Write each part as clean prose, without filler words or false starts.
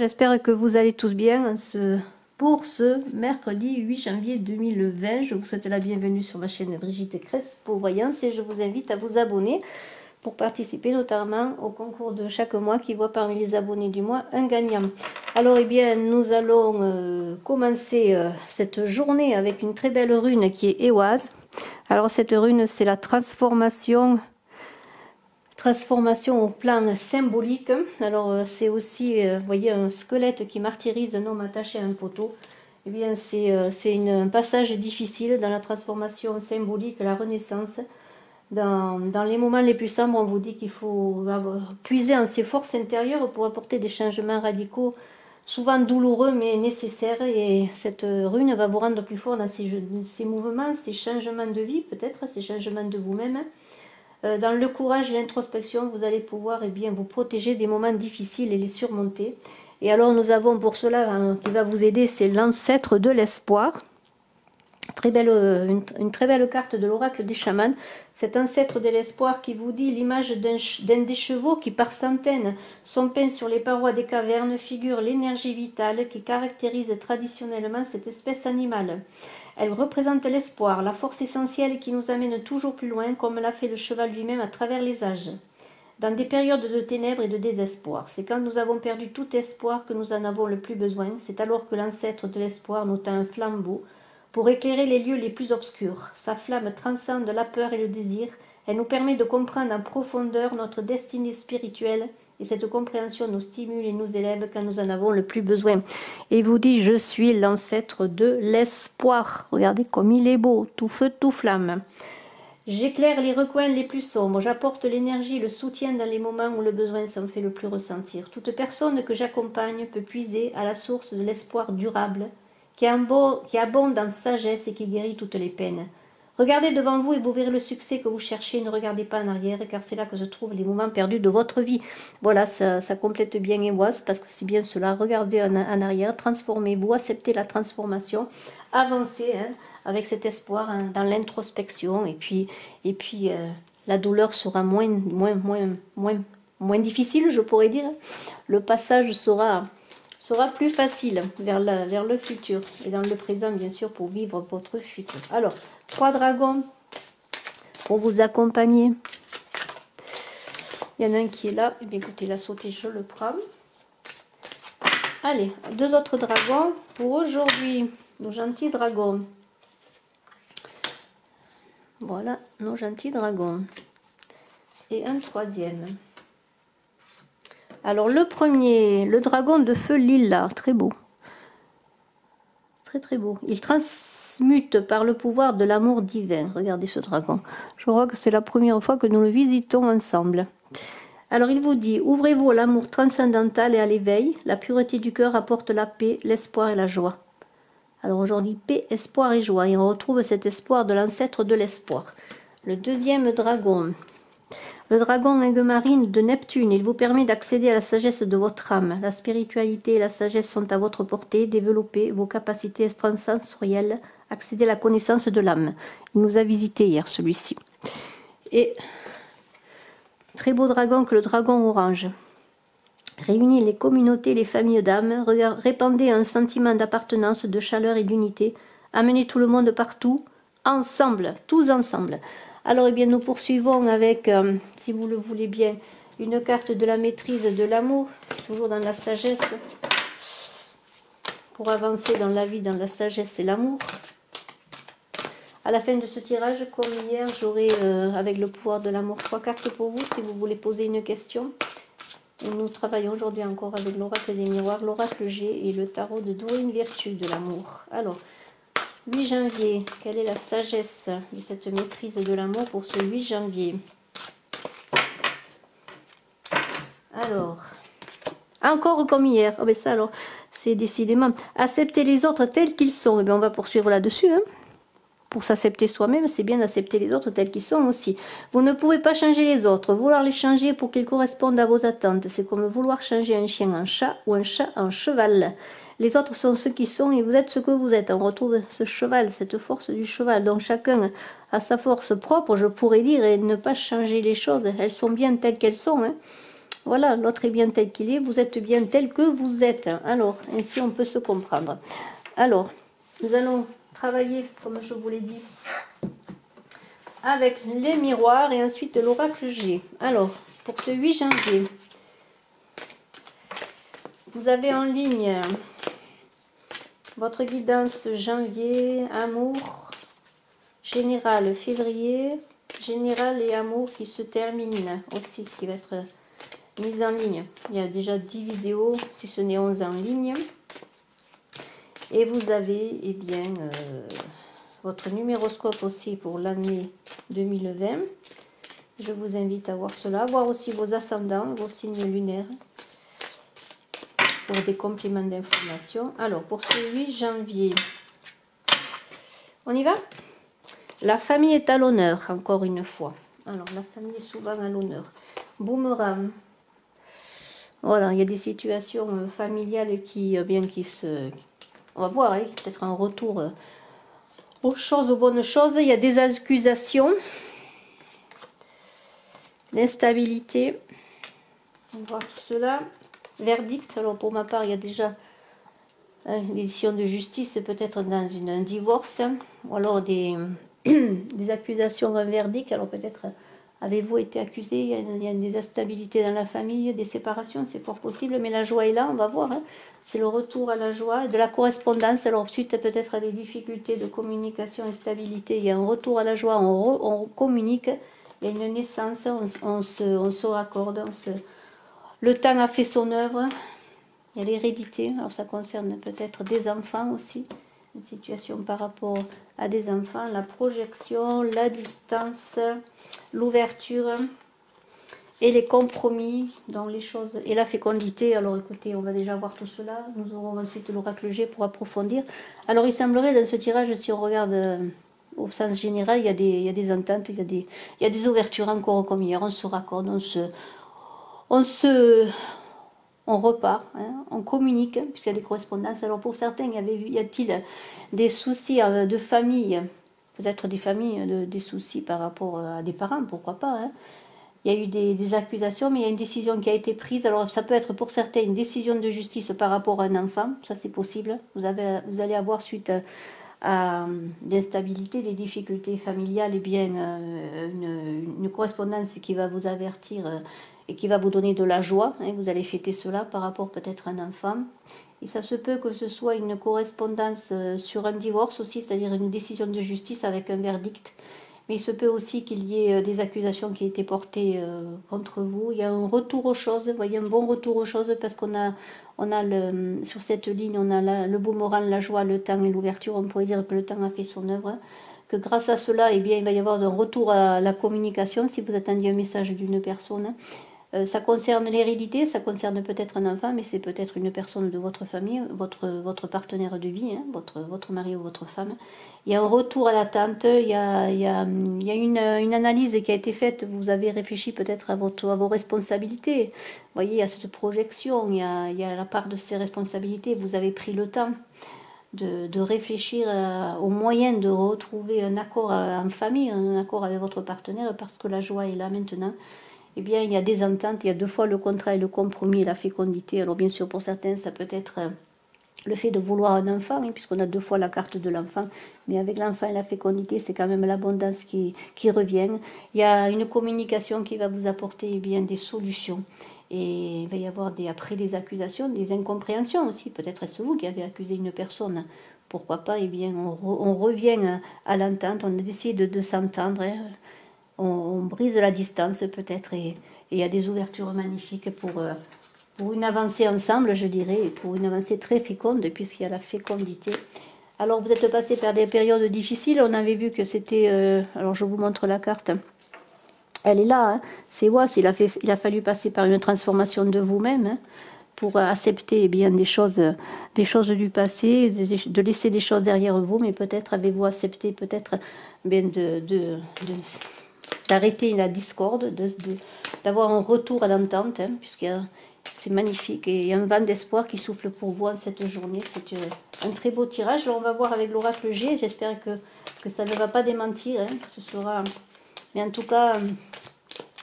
j'espère que vous allez tous bien pour ce mercredi 8 janvier 2020. Je vous souhaite la bienvenue sur ma chaîne Brigitte Crespo Voyance et je vous invite à vous abonner pour participer notamment au concours de chaque mois qui voit parmi les abonnés du mois un gagnant. Alors eh bien nous allons commencer cette journée avec une très belle rune qui est Ehwaz. Alors cette rune c'est la transformation au plan symbolique. Alors c'est aussi, vous voyez, un squelette qui martyrise un homme attaché à un poteau. Eh bien c'est un passage difficile dans la transformation symbolique, la renaissance. Dans les moments les plus sombres, on vous dit qu'il faut puiser en ses forces intérieures pour apporter des changements radicaux, souvent douloureux mais nécessaires. Et cette rune va vous rendre plus fort dans ces mouvements, ces changements de vie, peut-être, ces changements de vous-même. Dans le courage et l'introspection, vous allez pouvoir vous protéger des moments difficiles et les surmonter. Et alors nous avons pour cela, qui va vous aider, c'est l'ancêtre de l'espoir. Une très belle carte de l'oracle des chamans. Cet ancêtre de l'espoir qui vous dit l'image d'un des chevaux qui par centaines sont peints sur les parois des cavernes figure l'énergie vitale qui caractérise traditionnellement cette espèce animale. Elle représente l'espoir, la force essentielle qui nous amène toujours plus loin, comme l'a fait le cheval lui-même à travers les âges. Dans des périodes de ténèbres et de désespoir, c'est quand nous avons perdu tout espoir que nous en avons le plus besoin. C'est alors que l'ancêtre de l'espoir nous tend un flambeau pour éclairer les lieux les plus obscurs. Sa flamme transcende la peur et le désir. Elle nous permet de comprendre en profondeur notre destinée spirituelle. Et cette compréhension nous stimule et nous élève quand nous en avons le plus besoin. Et il vous dit, je suis l'ancêtre de l'espoir. Regardez comme il est beau, tout feu, tout flamme. J'éclaire les recoins les plus sombres. J'apporte l'énergie et le soutien dans les moments où le besoin s'en fait le plus ressentir. Toute personne que j'accompagne peut puiser à la source de l'espoir durable, qui abonde en sagesse et qui guérit toutes les peines. Regardez devant vous et vous verrez le succès que vous cherchez. Ne regardez pas en arrière, car c'est là que se trouvent les moments perdus de votre vie. Voilà, ça complète bien Ehwaz, parce que c'est bien cela. Regardez en arrière, transformez-vous, acceptez la transformation, avancez avec cet espoir dans l'introspection. Et puis la douleur sera moins difficile, je pourrais dire. Le passage sera plus facile vers le futur et dans le présent, bien sûr, pour vivre votre futur. Alors, 3 dragons pour vous accompagner. Il y en a un qui est là. Eh bien, écoutez, il a sauté, je le prends. Allez, 2 autres dragons pour aujourd'hui. Nos gentils dragons. Voilà, nos gentils dragons. Et un 3e. Alors le premier, le dragon de feu lila, très beau. Très très beau. Il transmute par le pouvoir de l'amour divin. Regardez ce dragon. Je crois que c'est la première fois que nous le visitons ensemble. Alors il vous dit, ouvrez-vous à l'amour transcendantal et à l'éveil. La pureté du cœur apporte la paix, l'espoir et la joie. Alors aujourd'hui, paix, espoir et joie. Et on retrouve cet espoir de l'ancêtre de l'espoir. Le deuxième dragon. Le dragon Aiguemarine de Neptune, il vous permet d'accéder à la sagesse de votre âme. La spiritualité et la sagesse sont à votre portée. Développez vos capacités extrasensorielles. Accédez à la connaissance de l'âme. Il nous a visité hier, celui-ci. Et très beau dragon que le dragon orange. Réunissez les communautés, les familles d'âmes. Répandez un sentiment d'appartenance, de chaleur et d'unité. Amenez tout le monde partout, ensemble, tous ensemble. Alors, eh bien, nous poursuivons avec, si vous le voulez bien, une carte de la maîtrise de l'amour, toujours dans la sagesse, pour avancer dans la vie, dans la sagesse et l'amour. À la fin de ce tirage, comme hier, j'aurai, avec le pouvoir de l'amour, 3 cartes pour vous, si vous voulez poser une question. Et nous travaillons aujourd'hui encore avec l'oracle des miroirs, l'oracle G et le tarot de Dorine Virtue de l'amour. Alors, 8 janvier, quelle est la sagesse de cette maîtrise de l'amour pour ce 8 janvier? Alors, encore comme hier, oh ben ça alors, c'est décidément, accepter les autres tels qu'ils sont, et bien on va poursuivre là-dessus, Pour s'accepter soi-même, c'est bien d'accepter les autres tels qu'ils sont aussi. Vous ne pouvez pas changer les autres, vouloir les changer pour qu'ils correspondent à vos attentes, c'est comme vouloir changer un chien en chat ou un chat en cheval. Les autres sont ce qu'ils sont et vous êtes ce que vous êtes. On retrouve ce cheval, cette force du cheval. Donc chacun a sa force propre, je pourrais dire, et ne pas changer les choses. Elles sont bien telles qu'elles sont. Voilà, l'autre est bien tel qu'il est, vous êtes bien tel que vous êtes. Alors, ainsi on peut se comprendre. Alors, nous allons travailler, comme je vous l'ai dit, avec les miroirs et ensuite l'oracle G. Alors, pour ce 8 janvier, vous avez en ligne votre guidance janvier, amour, général février, général et amour qui se termine aussi, qui va être mise en ligne. Il y a déjà 10 vidéos, si ce n'est 11 en ligne. Et vous avez eh bien, votre numéroscope aussi pour l'année 2020. Je vous invite à voir cela, voir aussi vos ascendants, vos signes lunaires, pour des compléments d'information. Alors, pour ce 8 janvier, on y va? La famille est à l'honneur, encore une fois. Alors, la famille est souvent à l'honneur. Boomerang. Voilà, il y a des situations familiales qui se... On va voir, hein, peut-être un retour aux choses, aux bonnes choses. Il y a des accusations. L'instabilité. On va voir tout cela. Verdict. Alors, pour ma part, il y a déjà des décisions de justice, peut-être dans un divorce. Ou alors des accusations, un verdict. Alors, peut-être... Avez-vous été accusé? Il y a des instabilités dans la famille, des séparations, c'est fort possible, mais la joie est là, on va voir. Hein. C'est le retour à la joie, de la correspondance. Alors ensuite, peut-être des difficultés de communication, instabilité. Il y a un retour à la joie, on communique. Il y a une naissance, on se raccorde. Le temps a fait son œuvre. Il y a l'hérédité, alors ça concerne peut-être des enfants aussi. Une situation par rapport à des enfants, la projection, la distance, l'ouverture et les compromis dans les choses et la fécondité. Alors écoutez, on va déjà voir tout cela. Nous aurons ensuite l'oracle G pour approfondir. Alors il semblerait dans ce tirage, si on regarde au sens général, il y a des ententes, il y a des ouvertures encore comme hier. On se raccorde, on repart, hein, on communique, puisqu'il y a des correspondances. Alors pour certains, y a-t-il des soucis de famille, peut-être des familles, des soucis par rapport à des parents, pourquoi pas. Hein. Il y a eu des accusations, mais il y a une décision qui a été prise. Alors ça peut être pour certains une décision de justice par rapport à un enfant, ça c'est possible. Vous allez avoir suite à l'instabilité, des difficultés familiales, et bien une correspondance qui va vous avertir et qui va vous donner de la joie. Hein, vous allez fêter cela par rapport peut-être à un enfant. Et ça se peut que ce soit une correspondance sur un divorce aussi, c'est-à-dire une décision de justice avec un verdict. Mais il se peut aussi qu'il y ait des accusations qui aient été portées contre vous. Il y a un retour aux choses, vous voyez, un bon retour aux choses, parce qu'on a sur cette ligne, on a le boomerang, la joie, le temps et l'ouverture. On pourrait dire que le temps a fait son œuvre. Que grâce à cela, eh bien, il va y avoir un retour à la communication si vous attendiez un message d'une personne. Ça concerne l'hérédité, ça concerne peut-être un enfant, mais c'est peut-être une personne de votre famille, votre partenaire de vie, hein, votre mari ou votre femme. Il y a un retour à l'attente, il y a une analyse qui a été faite, vous avez réfléchi peut-être à vos responsabilités. Vous voyez, il y a cette projection, il y a la part de ces responsabilités, vous avez pris le temps de réfléchir aux moyens de retrouver un accord en famille, un accord avec votre partenaire, parce que la joie est là maintenant. Eh bien, il y a des ententes, il y a deux fois le contrat et le compromis et la fécondité. Alors bien sûr, pour certains, ça peut être le fait de vouloir un enfant, hein, puisqu'on a deux fois la carte de l'enfant. Mais avec l'enfant et la fécondité, c'est quand même l'abondance qui revient. Il y a une communication qui va vous apporter eh bien, des solutions. Et il va y avoir après des accusations, des incompréhensions aussi. Peut-être est-ce vous qui avez accusé une personne. Pourquoi pas, eh bien, on revient à l'entente, on décide de s'entendre. Hein. On brise la distance peut-être et il y a des ouvertures magnifiques pour une avancée ensemble, je dirais, et pour une avancée très féconde puisqu'il y a la fécondité. Alors vous êtes passé par des périodes difficiles, on avait vu que c'était... alors je vous montre la carte, elle est là, hein. C'est WAS, il a fallu passer par une transformation de vous-même hein, pour accepter eh bien, des choses du passé, de laisser des choses derrière vous, mais peut-être avez-vous accepté peut-être bien d'arrêter la discorde, d'avoir un retour à l'entente, hein, puisque c'est magnifique et il y a un vent d'espoir qui souffle pour vous en cette journée. C'est un très beau tirage. Alors on va voir avec l'oracle G. J'espère que ça ne va pas démentir. Hein, que ce sera... Mais en tout cas,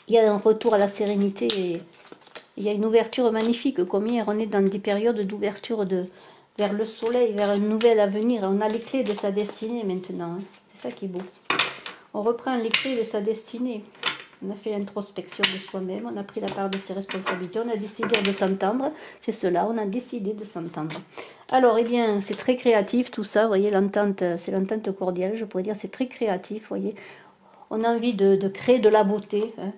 il y a un retour à la sérénité Il y a une ouverture magnifique, comme hier, on est dans des périodes d'ouverture vers le soleil, vers un nouvel avenir. On a les clés de sa destinée maintenant, hein. C'est ça qui est beau. On reprend les clés de sa destinée. On a fait l'introspection de soi-même, on a pris la part de ses responsabilités, on a décidé de s'entendre. C'est cela, on a décidé de s'entendre. Alors, eh bien, c'est très créatif tout ça, vous voyez, l'entente, c'est l'entente cordiale, je pourrais dire, c'est très créatif, vous voyez. On a envie de créer de la beauté, hein.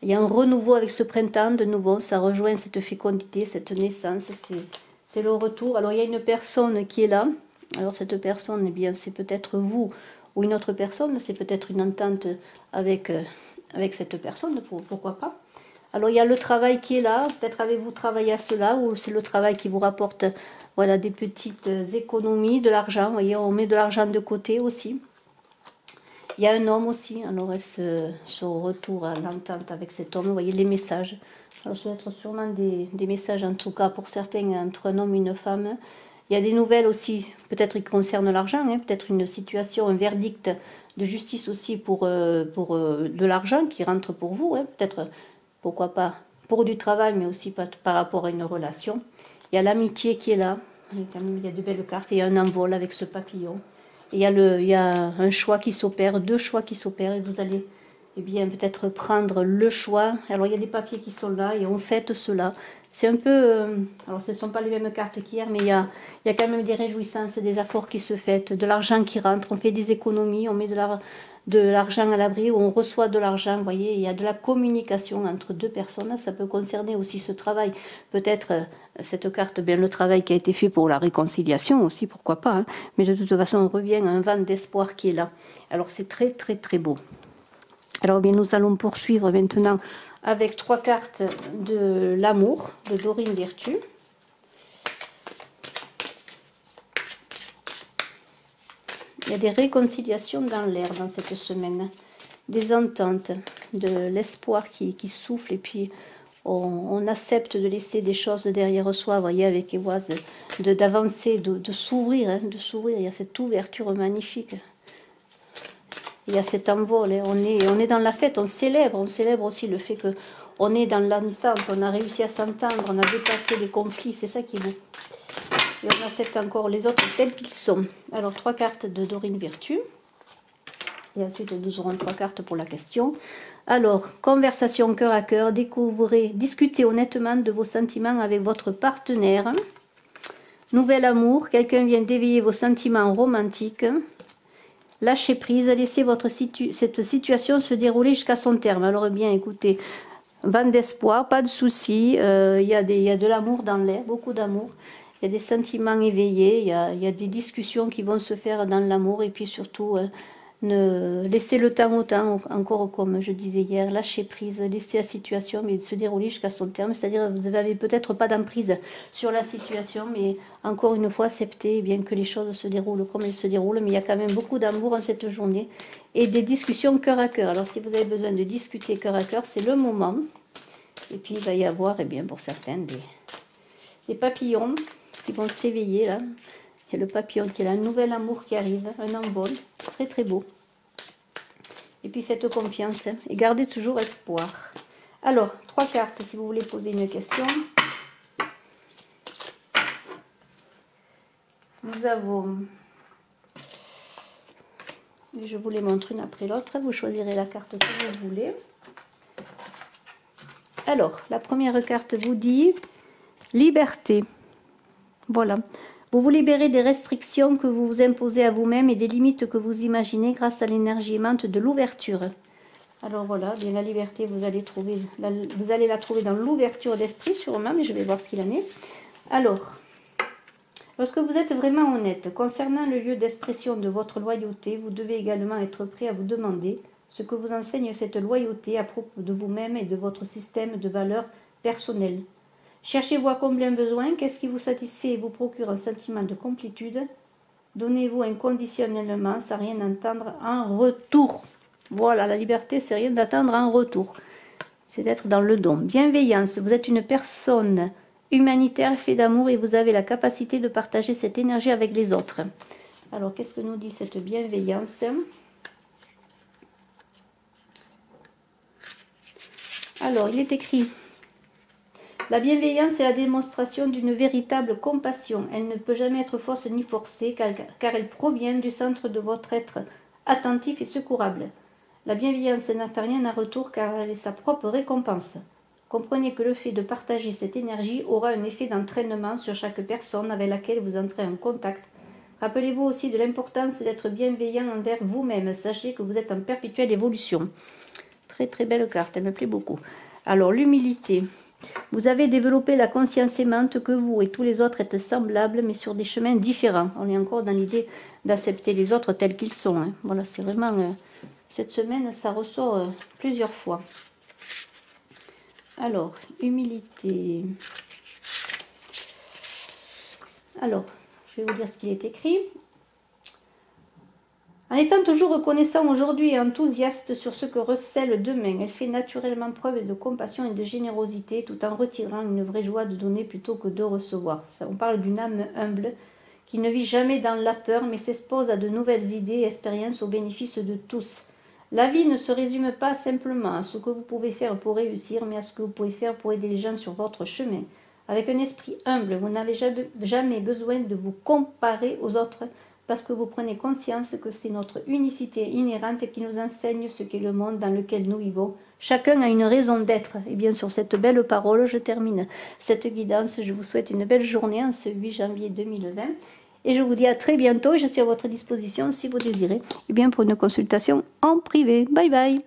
Il y a un renouveau avec ce printemps, de nouveau, ça rejoint cette fécondité, cette naissance, c'est le retour. Alors, il y a une personne qui est là. Alors, cette personne, eh bien, c'est peut-être vous ou une autre personne, c'est peut-être une entente avec cette personne, pourquoi pas. Alors, il y a le travail qui est là. Peut-être avez-vous travaillé à cela, ou c'est le travail qui vous rapporte, voilà, des petites économies, de l'argent. Vous voyez, on met de l'argent de côté aussi. Il y a un homme aussi, alors ce retour à l'entente avec cet homme, vous voyez les messages. Alors ça doit être sûrement des messages, en tout cas pour certains, entre un homme et une femme. Il y a des nouvelles aussi, peut-être qui concernent l'argent, hein, peut-être une situation, un verdict de justice aussi pour de l'argent qui rentre pour vous, hein, peut-être, pourquoi pas, pour du travail, mais aussi par rapport à une relation. Il y a l'amitié qui est là, il y a de belles cartes, et il y a un envol avec ce papillon. Il y a un choix qui s'opère, deux choix qui s'opèrent, et vous allez, eh bien, peut-être prendre le choix. Alors, il y a des papiers qui sont là, et on fête cela. C'est un peu... alors, ce ne sont pas les mêmes cartes qu'hier, mais il y a quand même des réjouissances, des accords qui se fêtent, de l'argent qui rentre, on fait des économies, on met de l'argent à l'abri, ou on reçoit de l'argent, vous voyez, il y a de la communication entre deux personnes, ça peut concerner aussi ce travail, peut-être cette carte, bien le travail qui a été fait pour la réconciliation aussi, pourquoi pas, hein, mais de toute façon on revient à un vent d'espoir qui est là. Alors c'est très très très beau. Alors bien nous allons poursuivre maintenant avec 3 cartes de l'amour de Dorine Virtue. Il y a des réconciliations dans l'air dans cette semaine, des ententes, de l'espoir qui souffle, et puis on accepte de laisser des choses derrière soi, vous voyez, avec Évoise, d'avancer, de s'ouvrir, hein, de s'ouvrir. Il y a cette ouverture magnifique. Il y a cet envol, hein. On est dans la fête, on célèbre aussi le fait qu'on est dans l'entente, on a réussi à s'entendre, on a dépassé les conflits, c'est ça qui est beau. Et on accepte encore les autres tels qu'ils sont. Alors, 3 cartes de Dorine Virtue. Et ensuite, nous aurons 3 cartes pour la question. Alors, conversation cœur à cœur. Discutez honnêtement de vos sentiments avec votre partenaire. Nouvel amour. Quelqu'un vient d'éveiller vos sentiments romantiques. Lâchez prise. Laissez cette situation se dérouler jusqu'à son terme. Alors, bien, écoutez, vent d'espoir, pas de soucis. Il y a de l'amour dans l'air, beaucoup d'amour. Il y a des sentiments éveillés, il y a des discussions qui vont se faire dans l'amour, et puis surtout, laisser le temps au temps, encore comme je disais hier, lâcher prise, laisser la situation mais se dérouler jusqu'à son terme, c'est-à-dire vous n'avez peut-être pas d'emprise sur la situation, mais encore une fois, accepter bien que les choses se déroulent comme elles se déroulent, mais il y a quand même beaucoup d'amour en cette journée, et des discussions cœur à cœur. Alors si vous avez besoin de discuter cœur à cœur, c'est le moment, et puis il va y avoir, eh bien, pour certains, des papillons qui vont s'éveiller là. Il y a le papillon qui est là, un nouvel amour qui arrive, un envol, très très beau. Et puis faites confiance, hein, et gardez toujours espoir. Alors, 3 cartes si vous voulez poser une question. Nous avons, je vous les montre une après l'autre, vous choisirez la carte que vous voulez. Alors, la première carte vous dit liberté. Voilà. Vous vous libérez des restrictions que vous vous imposez à vous-même et des limites que vous imaginez grâce à l'énergie aimante de l'ouverture. Alors voilà, bien la liberté, vous allez la trouver dans l'ouverture d'esprit sûrement, mais je vais voir ce qu'il en est. Alors, lorsque vous êtes vraiment honnête concernant le lieu d'expression de votre loyauté, vous devez également être prêt à vous demander ce que vous enseigne cette loyauté à propos de vous-même et de votre système de valeurs personnelles. Cherchez-vous à combler un besoin, qu'est-ce qui vous satisfait et vous procure un sentiment de complétude. Donnez-vous inconditionnellement sans rien attendre en retour. Voilà, la liberté, c'est rien d'attendre en retour. C'est d'être dans le don. Bienveillance, vous êtes une personne humanitaire, faite d'amour, et vous avez la capacité de partager cette énergie avec les autres. Alors, qu'est-ce que nous dit cette bienveillance ? Alors, il est écrit... La bienveillance est la démonstration d'une véritable compassion. Elle ne peut jamais être fausse ni forcée car elle provient du centre de votre être attentif et secourable. La bienveillance n'a rien à retour car elle est sa propre récompense. Comprenez que le fait de partager cette énergie aura un effet d'entraînement sur chaque personne avec laquelle vous entrez en contact. Rappelez-vous aussi de l'importance d'être bienveillant envers vous-même. Sachez que vous êtes en perpétuelle évolution. Très très belle carte, elle me plaît beaucoup. Alors l'humilité. Vous avez développé la conscience aimante que vous et tous les autres êtes semblables mais sur des chemins différents. On est encore dans l'idée d'accepter les autres tels qu'ils sont. Hein. Voilà, c'est vraiment... cette semaine, ça ressort plusieurs fois. Alors, humilité. Alors, je vais vous dire ce qu'il est écrit. En étant toujours reconnaissant aujourd'hui et enthousiaste sur ce que recèle demain, elle fait naturellement preuve de compassion et de générosité tout en retirant une vraie joie de donner plutôt que de recevoir. Ça, on parle d'une âme humble qui ne vit jamais dans la peur mais s'expose à de nouvelles idées et expériences au bénéfice de tous. La vie ne se résume pas simplement à ce que vous pouvez faire pour réussir, mais à ce que vous pouvez faire pour aider les gens sur votre chemin. Avec un esprit humble, vous n'avez jamais besoin de vous comparer aux autres parce que vous prenez conscience que c'est notre unicité inhérente qui nous enseigne ce qu'est le monde dans lequel nous vivons. Chacun a une raison d'être. Et bien sur cette belle parole, je termine cette guidance. Je vous souhaite une belle journée en ce 8 janvier 2020. Et je vous dis à très bientôt. Je suis à votre disposition si vous désirez. Et bien pour une consultation en privé. Bye bye.